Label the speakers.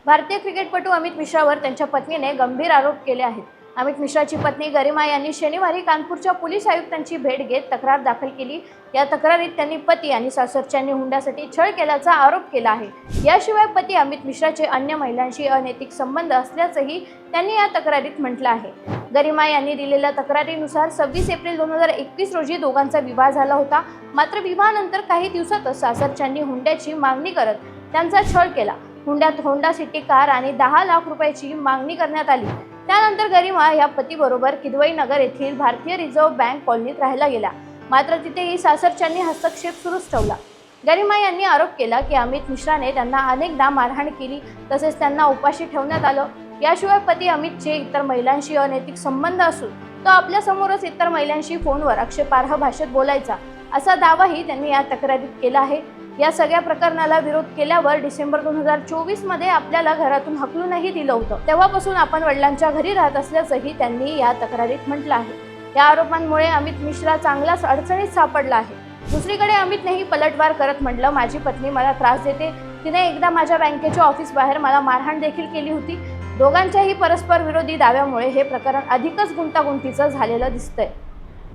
Speaker 1: भारतीय क्रिकेटपटू अमित मिश्रावर त्यांच्या पत्नीने गंभीर आरोप केले आहेत। अमित मिश्राची पत्नी गरिमा यांनी शनिवारी कानपूरच्या पोलीस आयुक्तांची भेट घेत तक्रार दाखल केली। या तक्रारीत त्यांनी पती आणि सासरच्यांनी हुंड्यासाठी छळ केल्याचा आरोप केला आहे। याशिवाय पती अमित मिश्राचे अन्य महिलांशी अनैतिक संबंध असल्याचंही त्यांनी या तक्रारीत म्हटलं आहे। गरिमा यांनी दिलेल्या तक्रारीनुसार 26 एप्रिल 2021 रोजी दोघांचा विवाह झाला होता। मात्र विवाहानंतर काही दिवसातच सासरच्यांनी हुंड्याची मागणी करत त्यांचा छळ केला। हुंड्यात होंडा सिटी कार आणि 10 लाख रुपयाची मागणी करण्यात आली। त्यानंतर गरिमा या पतीबरोबर किदवई नगर येथील भारतीय रिझर्व्ह बँक कॉलनीत राहायला गेल्या। मात्र तिथेही सासरच्यांनी हस्तक्षेप सुरूच ठेवला। गरिमा यांनी आरोप केला की अमित मिश्राने त्यांना अनेकदा मारहाण केली, तसेच त्यांना उपाशी ठेवण्यात आलं। याशिवाय पती अमितचे इतर महिलांशी अनैतिक संबंध असून तो आपल्या समोरच इतर महिलांशी फोनवर आक्षेपार्ह भाषेत बोलायचा, असा दावाही त्यांनी या तक्रारीत केला आहे। या सगळ्या प्रकरणाला विरोध केल्यावर डिसेंबर 2024 मध्ये आपल्याला घरातून हकलूनही दिलं होतं। तेव्हापासून आपण वडिलांच्या घरी राहत असल्याचंही त्यांनी या तक्रारीत म्हटलं आहे। या आरोपांमुळे अमित मिश्रा चांगलाच अडचणीत सापडला आहे। दुसरीकडे अमितनेही पलटवार करत म्हटलं, माझी पत्नी मला त्रास देते, तिने एकदा माझ्या बँकेच्या ऑफिस बाहेर मला मारहाण देखील केली होती। दोघांच्याही परस्पर विरोधी दाव्यामुळे हे प्रकरण अधिकच गुंतागुंतीचं झालेलं दिसतंय।